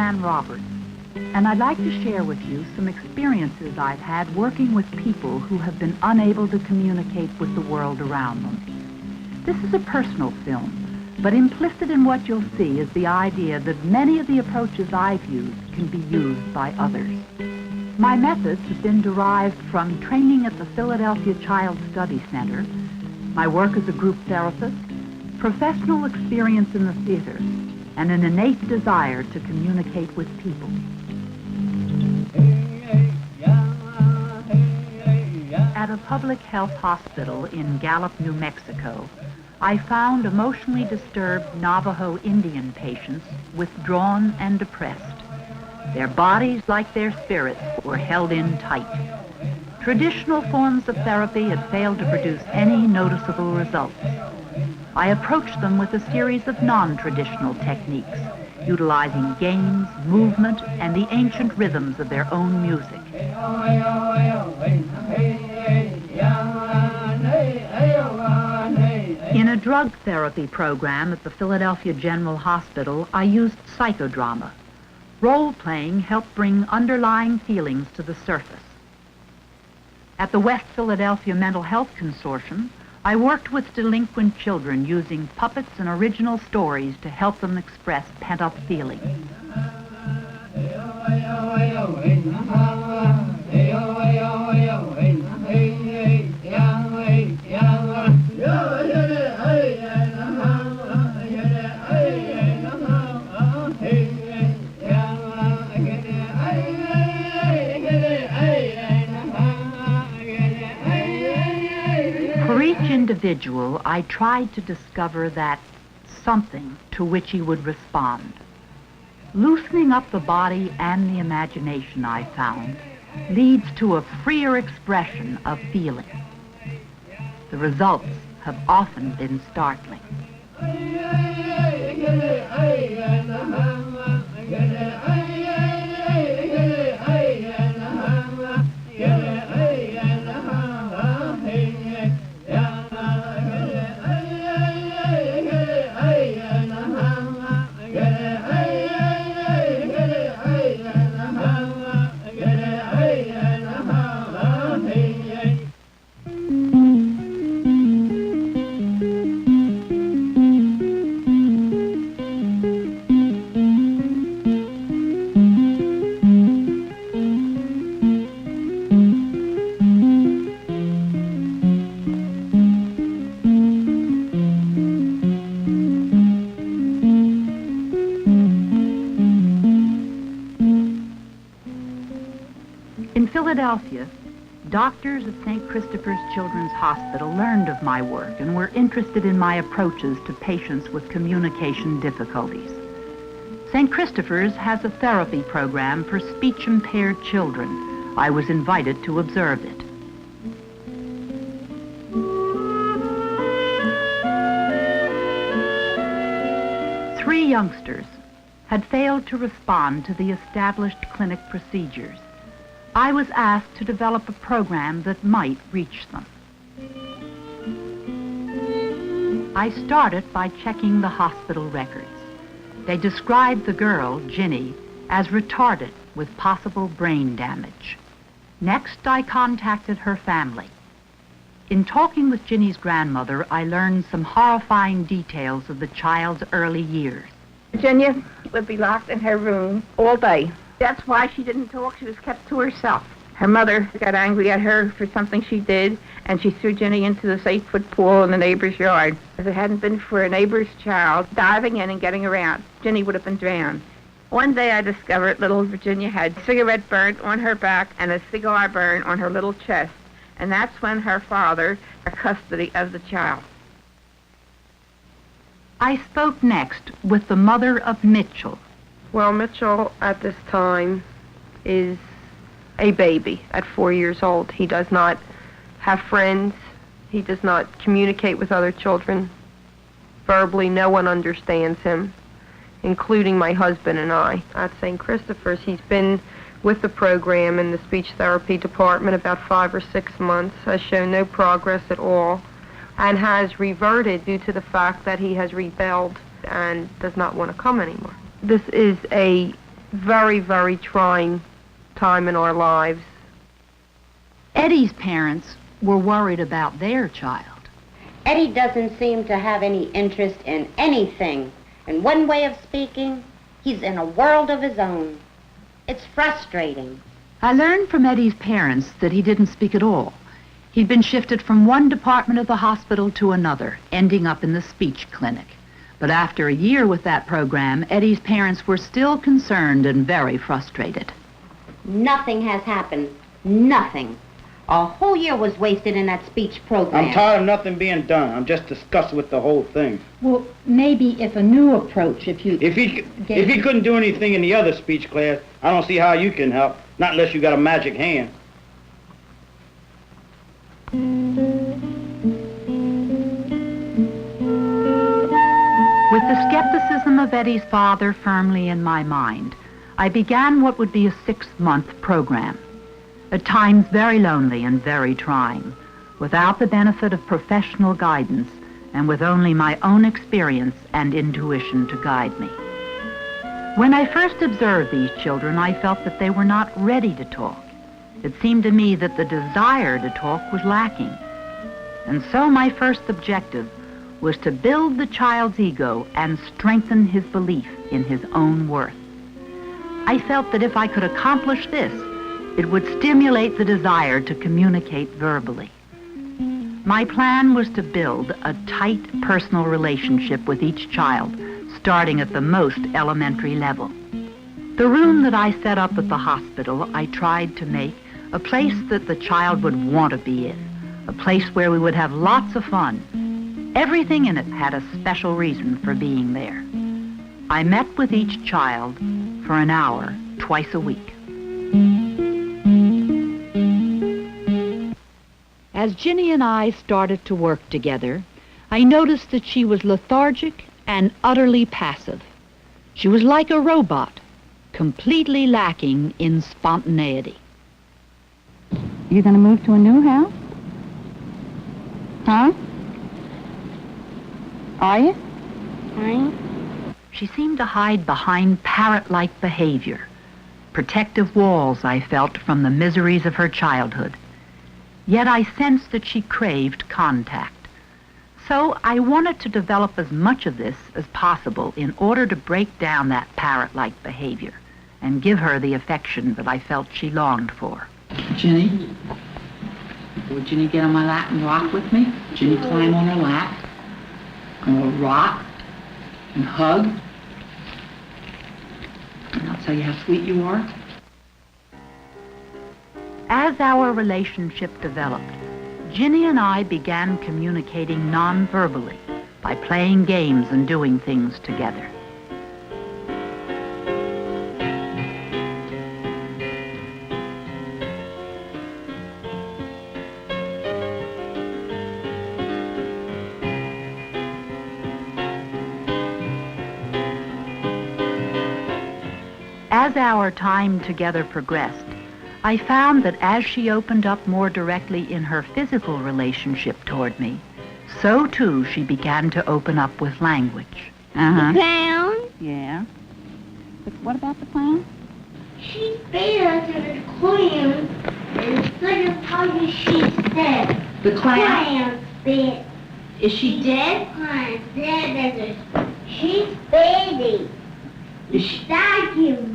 Suzanne Roberts, and I'd like to share with you some experiences I've had working with people who have been unable to communicate with the world around them. This is a personal film, but implicit in what you'll see is the idea that many of the approaches I've used can be used by others. My methods have been derived from training at the Philadelphia Child Study Center, my work as a group therapist, professional experience in the theater, and an innate desire to communicate with people. At a public health hospital in Gallup, New Mexico, I found emotionally disturbed Navajo Indian patients withdrawn and depressed. Their bodies, like their spirits, were held in tight. Traditional forms of therapy had failed to produce any noticeable results. I approached them with a series of non-traditional techniques, utilizing games, movement, and the ancient rhythms of their own music. In a drug therapy program at the Philadelphia General Hospital, I used psychodrama. Role-playing helped bring underlying feelings to the surface. At the West Philadelphia Mental Health Consortium, I worked with delinquent children using puppets and original stories to help them express pent-up feelings. For each individual, I tried to discover that something to which he would respond. Loosening up the body and the imagination, I found, leads to a freer expression of feeling. The results have often been startling. In Philadelphia, doctors at St. Christopher's Children's Hospital learned of my work and were interested in my approaches to patients with communication difficulties. St. Christopher's has a therapy program for speech-impaired children. I was invited to observe it. Three youngsters had failed to respond to the established clinic procedures. I was asked to develop a program that might reach them. I started by checking the hospital records. They described the girl, Ginny, as retarded with possible brain damage. Next, I contacted her family. In talking with Ginny's grandmother, I learned some horrifying details of the child's early years. Virginia would be locked in her room all day. That's why she didn't talk. She was kept to herself. Her mother got angry at her for something she did, and she threw Ginny into this 8-foot pool in the neighbor's yard. If it hadn't been for a neighbor's child diving in and getting her out, Ginny would have been drowned. One day I discovered little Virginia had a cigarette burn on her back and a cigar burn on her little chest, and that's when her father took custody of the child. I spoke next with the mother of Mitchell. Well, Mitchell at this time is a baby at 4 years old. He does not have friends. He does not communicate with other children. Verbally, no one understands him, including my husband and I. At St. Christopher's, he's been with the program in the speech therapy department about 5 or 6 months, has shown no progress at all, and has reverted due to the fact that he has rebelled and does not want to come anymore. This is a very, very trying time in our lives. Eddie's parents were worried about their child. Eddie doesn't seem to have any interest in anything. In one way of speaking, he's in a world of his own. It's frustrating. I learned from Eddie's parents that he didn't speak at all. He'd been shifted from one department of the hospital to another, ending up in the speech clinic. But after a year with that program, Eddie's parents were still concerned and very frustrated. Nothing has happened. Nothing. A whole year was wasted in that speech program. I'm tired of nothing being done. I'm just disgusted with the whole thing. Well, maybe if a new approach, if he couldn't do anything in the other speech class, I don't see how you can help. Not unless you got a magic hand. With the skepticism of Eddie's father firmly in my mind, I began what would be a 6-month program. At times very lonely and very trying, without the benefit of professional guidance and with only my own experience and intuition to guide me. When I first observed these children, I felt that they were not ready to talk. It seemed to me that the desire to talk was lacking. And so my first objective was to build the child's ego and strengthen his belief in his own worth. I felt that if I could accomplish this, it would stimulate the desire to communicate verbally. My plan was to build a tight personal relationship with each child, starting at the most elementary level. The room that I set up at the hospital, I tried to make a place that the child would want to be in, a place where we would have lots of fun. Everything in it had a special reason for being there. I met with each child for an hour, twice a week. As Ginny and I started to work together, I noticed that she was lethargic and utterly passive. She was like a robot, completely lacking in spontaneity. You're going to move to a new house? Huh? Are you? She seemed to hide behind parrot-like behavior, protective walls, I felt, from the miseries of her childhood. Yet I sensed that she craved contact. So I wanted to develop as much of this as possible in order to break down that parrot-like behavior and give her the affection that I felt she longed for. Ginny, would Ginny get on my lap and rock with me? Ginny climb on her lap, and we'll rock and hug. And I'll tell you how sweet you are. As our relationship developed, Ginny and I began communicating non-verbally by playing games and doing things together. As our time together progressed, I found that as she opened up more directly in her physical relationship toward me, so too she began to open up with language. Uh-huh. The clown? Yeah. But what about the clown? She beat us in the clown, and such a party she's dead. The clown? Clown bit. Is she dead? Clown dead as a... She's baby. Is she... Thank you.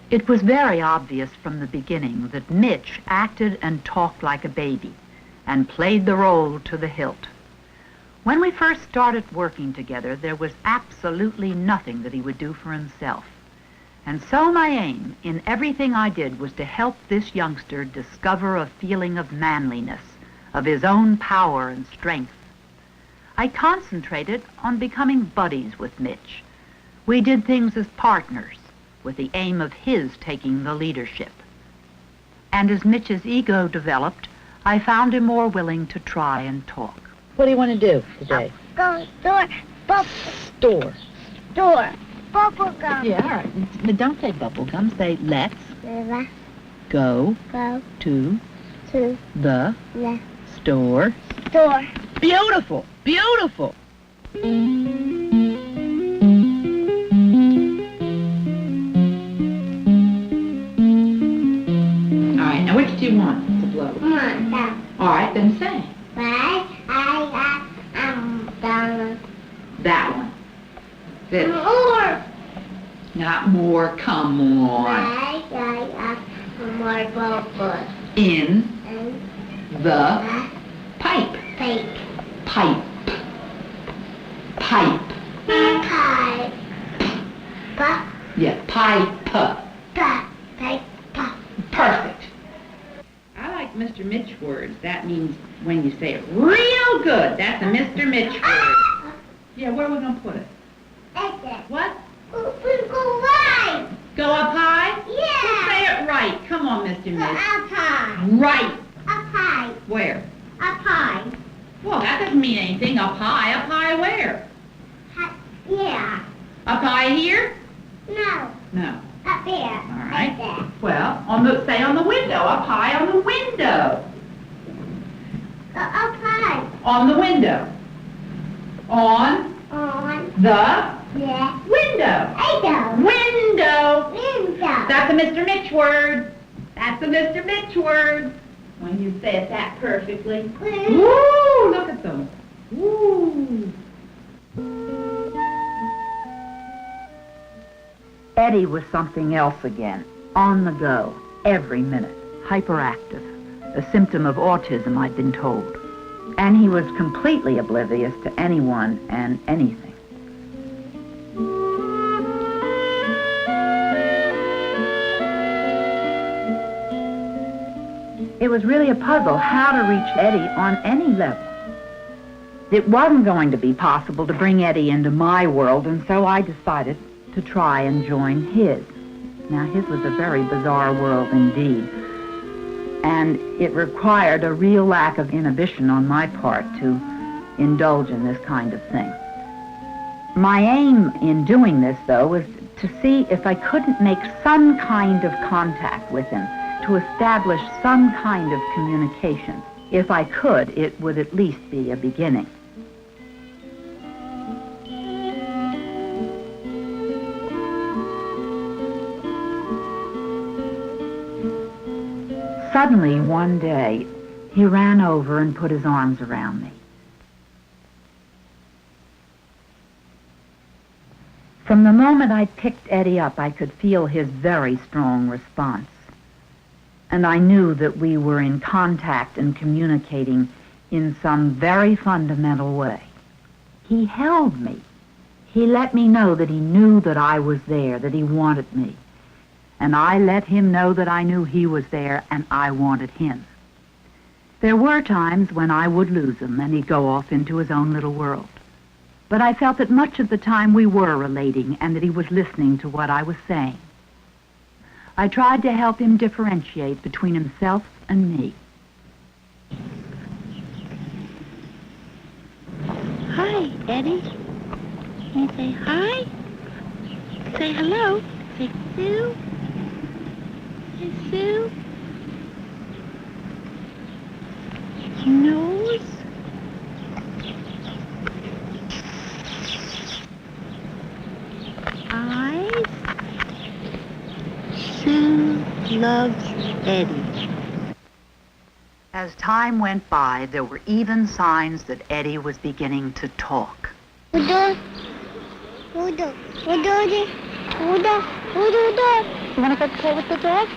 It was very obvious from the beginning that Mitch acted and talked like a baby and played the role to the hilt. When we first started working together, there was absolutely nothing that he would do for himself. And so my aim in everything I did was to help this youngster discover a feeling of manliness, of his own power and strength. I concentrated on becoming buddies with Mitch. We did things as partners, with the aim of his taking the leadership. And as Mitch's ego developed, I found him more willing to try and talk. What do you want to do today? Go store. Store. Store. Bubble gum. Yeah, all right. But don't say bubble gum. Say let's Let's go go to to the the store. store. Beautiful. Beautiful. All right, now which do you want to blow? Come on, down. All right, then say. Right, down. That one. This. More. Not more, come on. Right, more bubbles. In And the pipe. fake Pipe. Pipe. pie. Yeah, pipe. Fake Perfect. I like Mr. Mitch words. That means when you say it real good. That's a Mr. Mitch word. Yeah, where are we going to put it? What? We go right. Go up high? Yeah. Say it right. Come on, Mr. Mitch. Up high. Right. Up high. Where? Up high. Well, that doesn't mean anything. Up high. Up high where? Yeah. Up high here? No. No. Up there. All right. Right there. Well, say on the window. Up high on the window. Go up high. On the window. On On the the window. window. Window. Window. That's a Mr. Mitch word. That's a Mr. Mitch word. When you say it that perfectly. Woo! Look at them. Woo! Eddie was something else again, on the go, every minute, hyperactive, a symptom of autism, I'd been told. And he was completely oblivious to anyone and anything. It was really a puzzle how to reach Eddie on any level. It wasn't going to be possible to bring Eddie into my world, and so I decided to try and join his. Now, his was a very bizarre world indeed, and it required a real lack of inhibition on my part to indulge in this kind of thing. My aim in doing this, though, was to see if I couldn't make some kind of contact with him, to establish some kind of communication. If I could, it would at least be a beginning. Suddenly, one day, he ran over and put his arms around me. From the moment I picked Eddie up, I could feel his very strong response. And I knew that we were in contact and communicating in some very fundamental way. He held me. He let me know that he knew that I was there, that he wanted me. And I let him know that I knew he was there and I wanted him. There were times when I would lose him and he'd go off into his own little world. But I felt that much of the time we were relating and that he was listening to what I was saying. I tried to help him differentiate between himself and me. Hi, Eddie. Can you say hi? Say hello. Say Sue. Say Sue. Nose. Eyes. Sue loves Eddie. As time went by, there were even signs that Eddie was beginning to talk. You want to go play with the dog?